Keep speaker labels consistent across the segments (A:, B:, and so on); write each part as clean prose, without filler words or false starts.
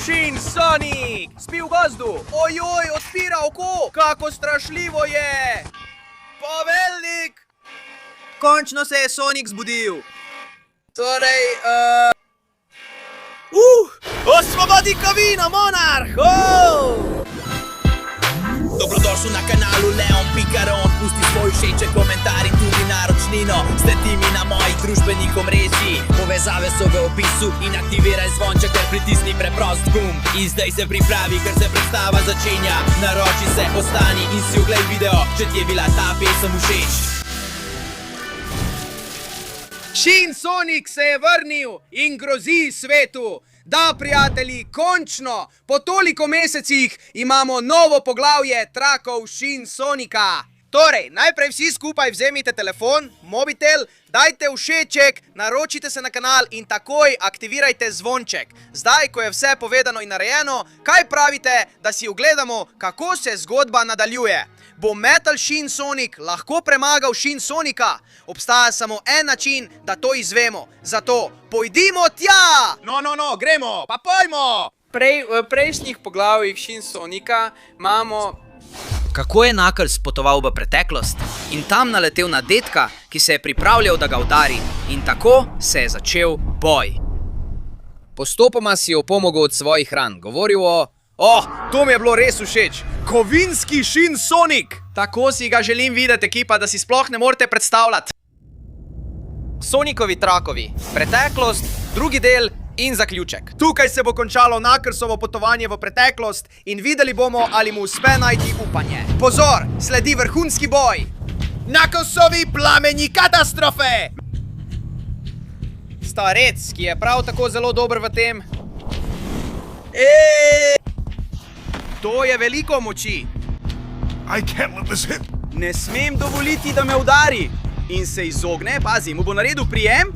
A: Shin Sonic! Spi v gozdu! Ojoj, odpira oko! Kako strašljivo je! Poveljnik! Končno se je Sonic zbudil. Torej, osvobodi Kovino, monarh!
B: Dobrodošel na kanalu Leon.ron. Pusti svoj všeček, komentar in tudi naročnino. Sledi mi na mojih družbenih omrežjih. Povezave so v opisu in aktiviraj zvonček ter pritisni preprost gumb. In zdaj se pripravi, ker se predstava začenja. Naroči se, ostani in si oglej video, če ti je bila ta pesem všeč.
A: Shin Sonic se je vrnil in grozi svetu. Da, prijatelji, končno, po toliko mesecih imamo novo poglavje trakov Shin Sonica. Torej, najprej vsi skupaj vzemite telefon, mobitel, dajte všeček, naročite se na kanal in takoj aktivirajte zvonček. Zdaj, ko je vse povedano in narejeno, kaj pravite, da si ogledamo, kako se zgodba nadaljuje? Bo Metal Shin Sonic lahko premagal Shin Sonica? Obstaja samo en način, da to izvemo. Zato pojdimo tja! No, gremo, pa pojmo!
C: V prejšnjih poglavjih Shin Sonica imamo...
D: Kako je Knuckles potoval v preteklost in tam naletel na detka, ki se je pripravljal, da ga udari, in tako se je začel boj.
A: Postopoma si je opomogel od svojih ran, govoril o... to mi je bilo res všeč! Kovinski Shin Sonic! Tako si ga želim videti, ekipa, da si sploh ne morete predstavljati. Sonicovi trakovi, preteklost, drugi del in zaključek. Tukaj se bo končalo Knucklesovo potovanje v preteklost in videli bomo, ali mu uspe najti upanje. Pozor, sledi vrhunski boj! Knucklesovi plameni katastrofe! Starec, ki je prav tako zelo dober v tem. To je veliko moči. Ne smem dovoliti, da me udari. In se izogne, pazi, mu bo naredil prijem.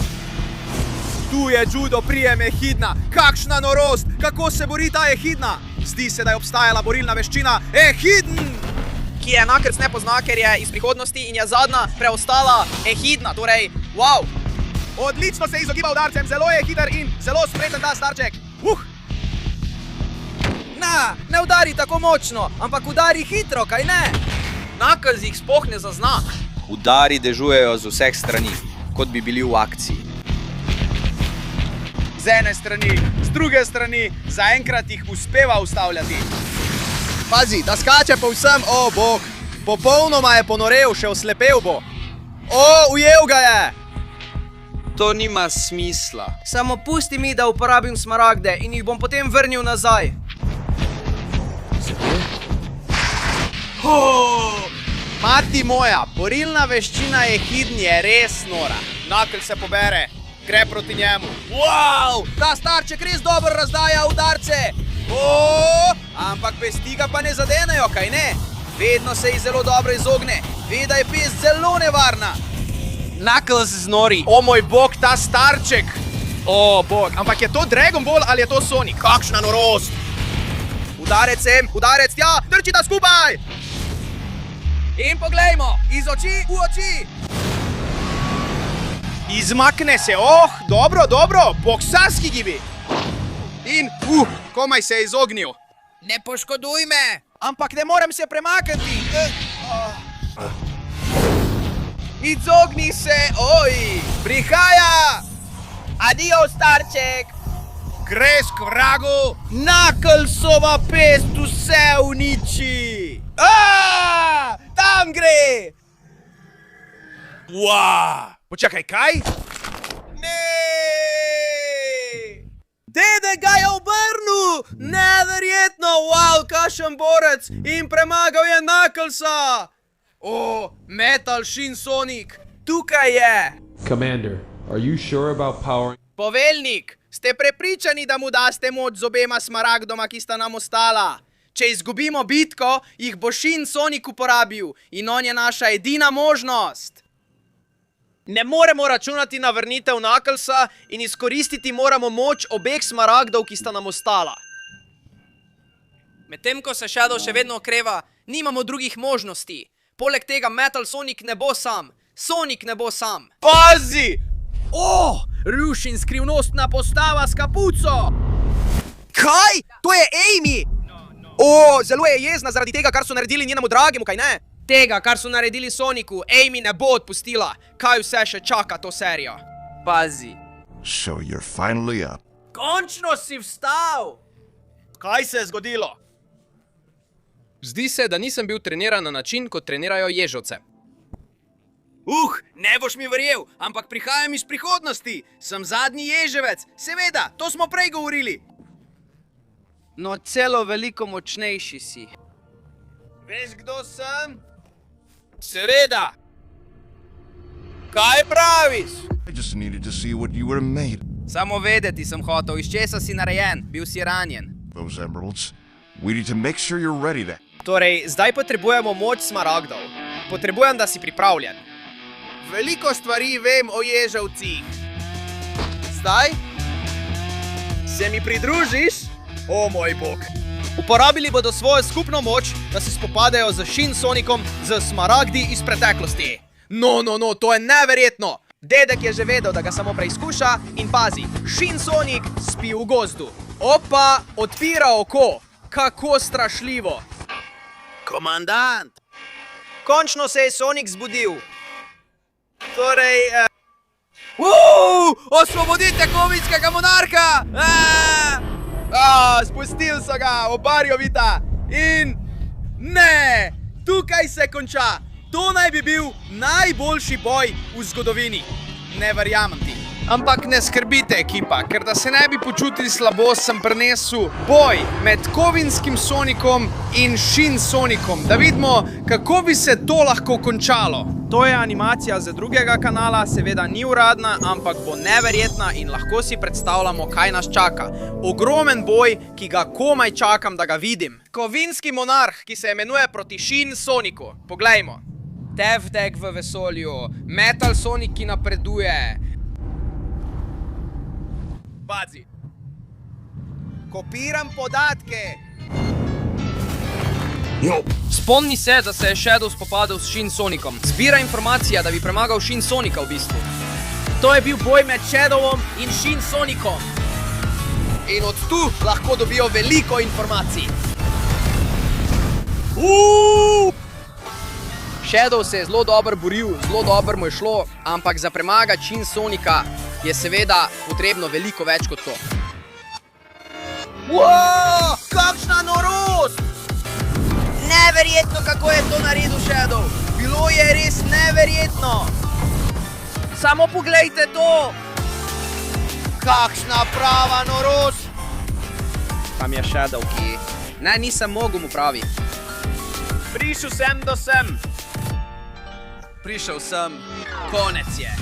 A: Tu je judo prijem Ehidna. Kakšna norost, kako se bori ta Ehidna. Zdi se, da je obstajala borilna veščina Ehidn, ki je Knuckles ne pozna, ker je iz prihodnosti in je zadnja preostala Ehidna. Torej, wow. Odlično se izogiba udarcem, zelo je hiter in zelo spreten ta starček. Ne udari tako močno, ampak udari hitro, kaj ne? Knuckles jih sploh ne zazna. Udari dežujejo z vseh strani, kot bi bili v akciji. Z ene strani, z druge strani, zaenkrat jih uspeva ustavljati. Pazi, da skače povsem, bog, popolnoma je ponorel, še oslepel bo. Ujel ga je!
C: To nima smisla.
A: Samo pusti mi, da uporabim smaragde in jih bom potem vrnil nazaj. Mati moja, borilna veščina Ehidn je res nora. Knuckles se pobere, gre proti njemu. Wow, ta starček res dobro razdaja udarce. Ampak pesti ga pa ne zadenejo, kaj ne? Vedno se ji zelo dobro izogne, ve, da je pest zelo nevarna. Knuckles znori. Moj bog, ta starček. Bog, ampak je to Dragon Ball ali je to Sonic? Kakšna norost. Udarec sem, udarec tja, trčita skupaj. In poglejmo, iz oči v oči. Izmakne se, dobro, boksarski gibi. In, komaj se je izognil. Ne poškoduj me. Ampak ne morem se premakniti. Izogni se, prihaja. Adijo, starček. Greš k vragu. Knucklesova pest vse uniči. Tam gre! Počakaj, kaj? Ne! Dede ga je obrnil! Neverjetno! Kakšen borec! In premagal je Knucklesa! Metal Shin Sonic! Tukaj je!
E: Commander, are you sure about powering?
A: Poveljnik, ste prepričani, da mu daste moč z obema smaragdoma, ki sta nam ostala? Če izgubimo bitko, jih bo Shin Sonic uporabil in on je naša edina možnost. Ne moremo računati na vrnitev Knucklesa in izkoristiti moramo moč obeh smaragdov, ki sta nam ostala. Medtem ko se Shadow še vedno okreva, nimamo drugih možnosti. Poleg tega Metal Sonic ne bo sam. Sonic ne bo sam. Pazi! Rušin skrivnostna postava s kapuco! Kaj? To je Amy! O, zelo je jezna zaradi tega, kar so naredili njenemu dragemu, kaj ne? Tega, kar so naredili Soniku, Amy ne bo odpustila. Kaj vse še čaka to serijo?
C: Pazi.
F: So you're finally up.
A: Končno si vstal! Kaj se je zgodilo?
C: Zdi se, da nisem bil treniran na način, kot trenirajo ježovce.
B: Ne boš mi verjel, ampak prihajam iz prihodnosti. Sem zadnji ježevec. Seveda, to smo prej govorili.
A: No, celo veliko močnejši si.
B: Veš, kdo sem? Seveda. Kaj praviš?
F: I just needed to see what you were made.
D: Samo vedeti sem hotel, iz česa si narejen, bil si ranjen.
F: Those emeralds. We need to make sure you're ready to.
A: Torej, zdaj potrebujemo moč smaragdov. Potrebujem, da si pripravljen.
B: Veliko stvari vem o ježovcih. Zdaj? Se mi pridružiš? O moj bog.
A: Uporabili bodo svojo skupno moč, da se spopadajo z Shin Sonicom z smaragdi iz preteklosti. No, to je neverjetno. Dedek je že vedel, da ga samo preizkuša in pazi, Shin Sonic spi v gozdu. Opa, odpira oko. Kako strašljivo.
B: Komandant.
A: Končno se je Sonic zbudil. Torej,
B: Osvobodite kovinskega monarha!
A: spustil so ga, obarjovita. In ne, tukaj se konča. To naj bi bil najboljši boj v zgodovini. Ne verjamem ti.
C: Ampak ne skrbite, ekipa, ker da se ne bi počutili slabo, sem prinesel boj med kovinskim Sonicom in Shin Sonicom, da vidimo, kako bi se to lahko končalo.
A: To je animacija z drugega kanala, seveda ni uradna, ampak bo neverjetna in lahko si predstavljamo, kaj nas čaka. Ogromen boj, ki ga komaj čakam, da ga vidim. Kovinski monarh, ki se imenuje proti Shin Sonicu. Poglejmo. Tevdek v vesolju, Metal Sonic, ki napreduje. Pazi. Kopiram podatke. Spomni se, da se je Shadow spopadal s Shin Sonicom. Zbira informacija, da bi premagal Shin Sonica v bistvu. To je bil boj med Shadowom in Shin Sonicom. In od tu lahko dobijo veliko informacij. Shadow se je zelo dobro boril, zelo dobro mu je šlo, ampak za premagati Shin Sonica je seveda potrebno veliko več kot to.
B: Wow, kakšna norost! Neverjetno, kako je to naredil Shadow. Bilo je res neverjetno. Samo poglejte to. Kakšna prava norost.
A: Tam je Shadow, ki... Ne, nisem mogel mu pravi.
B: Prišel sem do sem.
A: Prišel sem, konec je.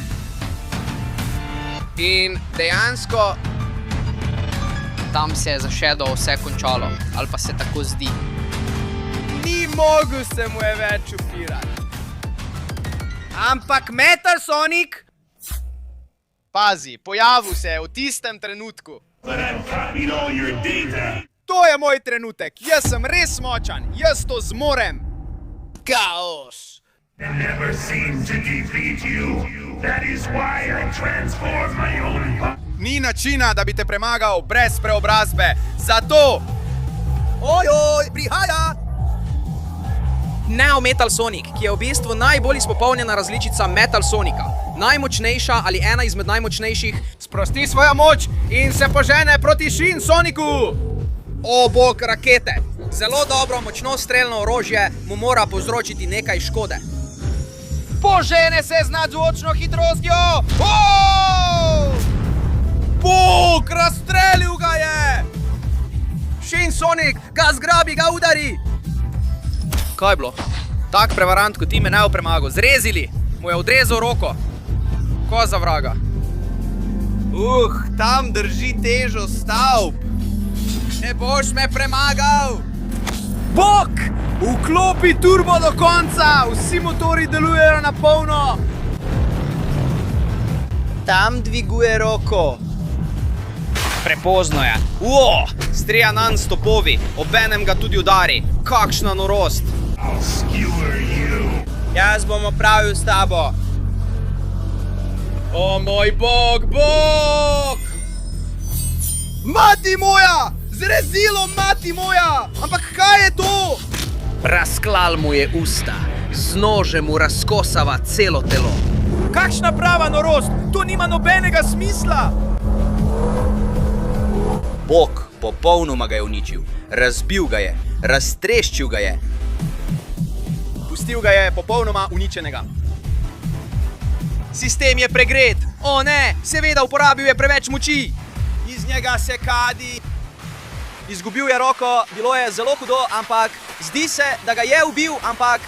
A: In dejansko tam se je za Shadow vse končalo, ali pa se tako zdi. Ni mogel se mu je več upirati. Ampak Metal Sonic, pazi, pojavil se je v tistem trenutku. To je moj trenutek, jaz sem res močan, jaz to zmorem.
B: Kaos.
G: Never seem to defeat you. That is why I transform my own.
A: Ni načina, da bi te premagal brez preobrazbe. Zato... Ojoj, prihaja! Neo Metal Sonic, ki je v bistvu najbolj izpopolnjena različica Metal Sonica. Najmočnejša ali ena izmed najmočnejših, sprosti svojo moč in se požene proti Shin Sonicu! O bog, rakete! Zelo dobro, močno streljno orožje mu mora povzročiti nekaj škode. Požene se z nadzvočno hitrostjo! Bog, razstrelil ga je! Shin Sonic, ga zgrabi, ga udari! Kaj je bilo? Tak prevarant, kot ti me ne bo premagal. Zrezili! Mu je odrezal roko. Ko za vraga? Tam drži težo stavb. Ne boš me premagal! Bog! Vklopi turbo do konca! Vsi motori delujejo na polno! Tam dviguje roko. Prepozno je. Strija nanj s topovi, obenem ga tudi udari. Kakšna norost!
G: I'll skewer you.
A: Jaz bom opravil s tabo. O moj bog, bog! Mati moja! Zrezilo, mati moja! Ampak kaj je to?
D: Razklal mu je usta, z nožem mu razkosava celo telo.
A: Kakšna prava norost! To nima nobenega smisla!
D: Bog popolnoma ga je uničil, razbil ga je, raztreščil ga je.
A: Pustil ga je popolnoma uničenega. Sistem je pregret. O ne, seveda uporabil je preveč moči. Iz njega se kadi. Izgubil je roko, bilo je zelo hudo, ampak zdi se, da ga je ubil, ampak...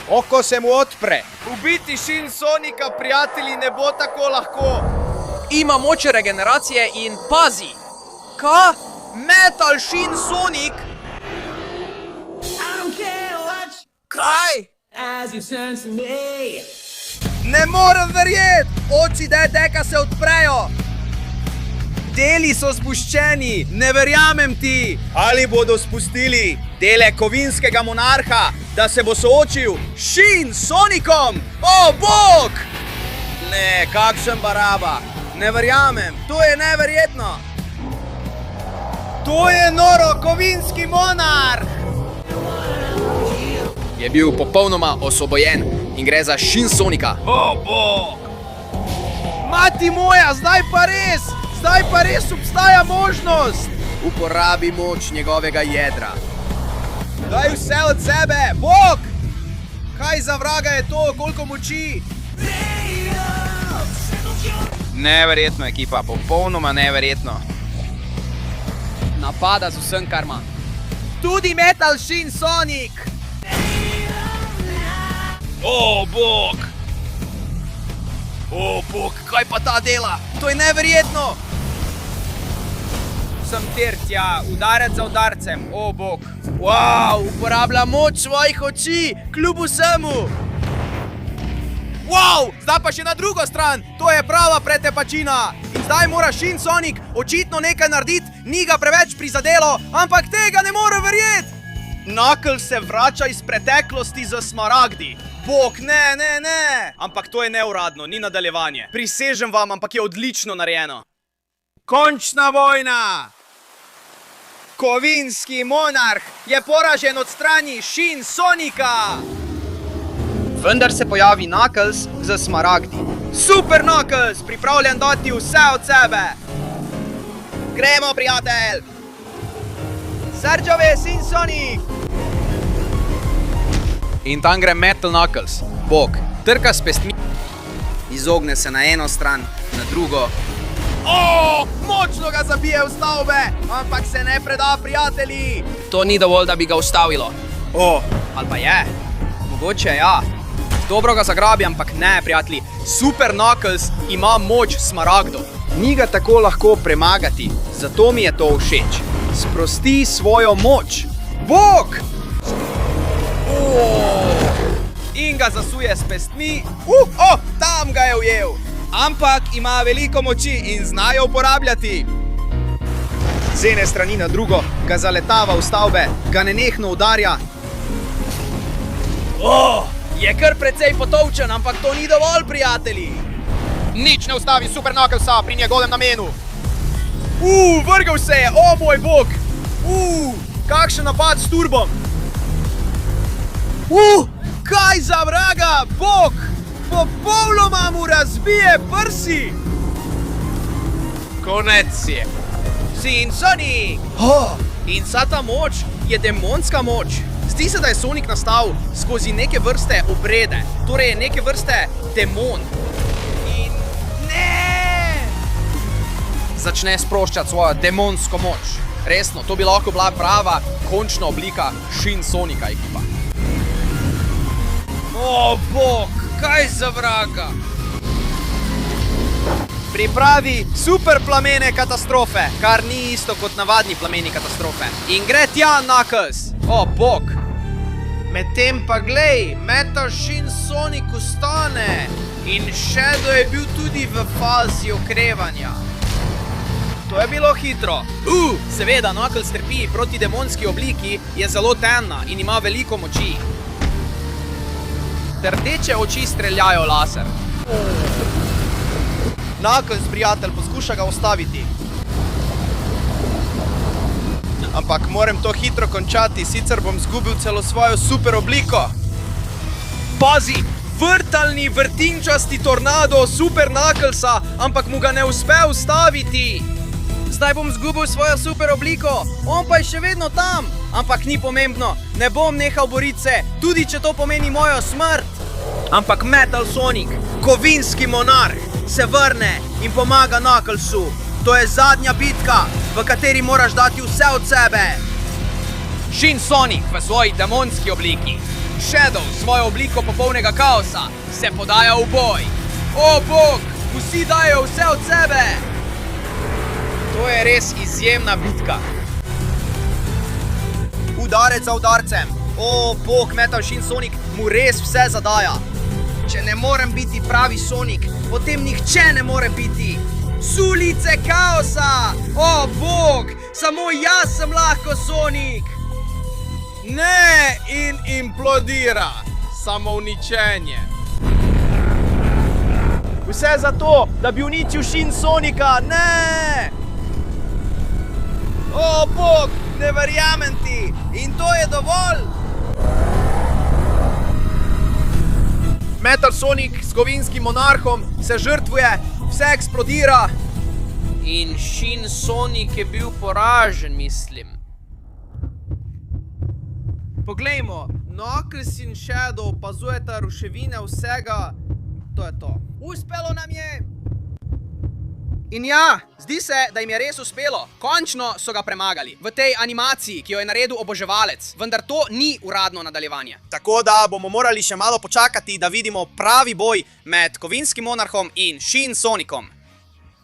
A: Oko se mu odpre. Ubiti Shin Sonika, prijatelji, ne bo tako lahko. Ima moč regeneracije in pazi. Ka? Metal Shin Sonic? Kaj? Ne morem verjeti! Oči Dedeka se odprejo! Deli so spuščeni, ne verjamem ti! Ali bodo spustili dele kovinskega monarha, da se bo soočil s Shin Sonicom? O, bog! Ne, kakšen baraba! Ne verjamem, to je neverjetno! To je noro, kovinski monarh!
C: Je bil popolnoma osvobojen in gre za Shin Sonika.
A: O, bog! Mati moja, zdaj pa res! Zdaj pa res obstaja možnost! Uporabi moč njegovega jedra. Daj vse od sebe, bog! Kaj za vraga je to, koliko moči?
C: Neverjetno, ekipa, popolnoma neverjetno.
A: Napada z vsem, kar ima. Tudi Metal Shin Sonic! O, bog! O, bog, kaj pa ta dela? To je neverjetno! Sem ter tja, udarec za udarcem, o, bog! Wow, uporablja moč svojih oči, kljub vsemu! Wow, zdaj pa še na drugo stran, to je prava pretepačina! In zdaj mora Shin Sonic očitno nekaj narediti, ni ga preveč prizadelo, ampak tega ne more verjeti! Knuckles se vrača iz preteklosti za smaragdi. Bog, ne, ne, ne! Ampak to je neuradno, ni nadaljevanje. Prisežem vam, ampak je odlično narejeno. Končna vojna! Kovinski monarh je poražen od strani Shin Sonika! Vendar se pojavi Knuckles za smaragdi. Super Knuckles, pripravljen dati vse od sebe! Gremo, prijatelj! Srđove, Shin Sonic!
C: In tam gre Metal Knuckles, bog, trka s pestmi.
A: Izogne se na eno stran, na drugo. O, močno ga zabije v stavbe, ampak se ne preda, prijatelji.
D: To ni dovolj, da bi ga ustavilo.
A: O, ali pa je? Mogoče ja. Dobro ga zagrabi, ampak ne, prijatelji. Super Knuckles ima moč smaragdov. Ni ga tako lahko premagati, zato mi je to všeč. Sprosti svojo moč. Bog! In ga zasuje s pestmi. Tam ga je ujel. Ampak ima veliko moči in zna jo uporabljati. Z ene strani na drugo ga zaletava v stavbe, ga nenehno udarja. Je kar precej potolčen, ampak to ni dovolj, prijatelji. Nič ne ustavi Super Knucklesa pri njegovem namenu. Vrgel se je, o moj bog. Kakšen napad s turbom. Kaj za vraga, bog! Popolnoma mu razbije prsi! Konec je. Shin Sonic! In vsa ta moč je demonska moč. Zdi se, da je Sonic nastal skozi neke vrste obrede. Torej je neke vrste demon. In ne! Začne sproščati svojo demonsko moč. Resno, to bi lahko bila prava, končna oblika Shin Sonika, ekipa. O, bog, kaj za vraga! Pripravi super plamene katastrofe, kar ni isto kot navadni plameni katastrofe. In gre tja, Knuckles! O, bog! Medtem pa glej, Metal Shin Sonic ustane in Shadow je bil tudi v fazi okrevanja. To je bilo hitro. Seveda, Knuckles trpi proti demonski obliki, je zelo temna in ima veliko moči. Rdeče oči streljajo laser. Knuckles, prijatelj, poskuša ga ustaviti.
C: ampak moram to hitro končati, sicer bom zgubil celo svojo super obliko.
A: Pazi, vrtalni vrtinčasti tornado Super Knucklesa, ampak mu ga ne uspe ustaviti. Zdaj bom zgubil svojo super obliko, on pa je še vedno tam. Ampak ni pomembno, ne bom nehal boriti se, tudi če to pomeni mojo smrt. Ampak Metal Sonic, kovinski monarh, se vrne in pomaga Knucklesu. To je zadnja bitka, v kateri moraš dati vse od sebe. Shin Sonic v svoji demonski obliki, Shadow svojo obliko popolnega kaosa, se podaja v boj. O bog, vsi dajo vse od sebe. To je res izjemna bitka. Udarec za udarcem. O bog, Metal Shin Sonic mu res vse zadaja. Če ne morem biti pravi Sonic, potem nihče ne more biti. Sulice kaosa! O bog, samo jaz sem lahko Sonic!
C: Ne, in implodira. Samo uničenje.
A: Vse zato, da bi uničil Shin Sonica, ne! O bog, ne verjamem ti! In to je dovolj! Metal Sonic s kovinskim monarhom se žrtvuje, vse eksplodira. In Shin Sonic je bil poražen, mislim. Poglejmo, Knuckles in Shadow opazujeta ruševine vsega. To je to. Uspelo nam je! In ja, zdi se, da jim je res uspelo. Končno so ga premagali. V tej animaciji, ki jo je naredil oboževalec. Vendar to ni uradno nadaljevanje. Tako da bomo morali še malo počakati, da vidimo pravi boj med kovinskim monarhom in Shin Sonicom.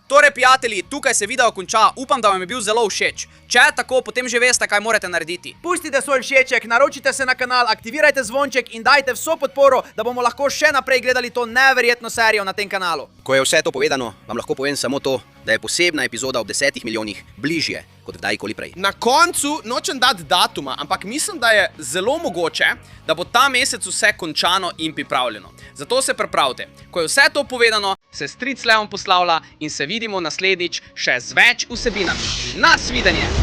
A: Torej, prijatelji, tukaj se video konča. Upam, da vam je bil zelo všeč. Če je tako, potem že veste, kaj morate narediti. Pustite svoj všeček, naročite se na kanal, aktivirajte zvonček in dajte vso podporo, da bomo lahko še naprej gledali to neverjetno serijo na tem kanalu. Ko je vse to povedano, vam lahko povem samo to, da je posebna epizoda ob 10 milijonih bližje kot kdajkoli prej. Na koncu nočem dati datuma, ampak mislim, da je zelo mogoče, da bo ta mesec vse končano in pripravljeno. Zato se pripravite. Ko je vse to povedano, se stric Leon poslavlja in se vidimo naslednjič še z več vsebinami. Nasvidenje!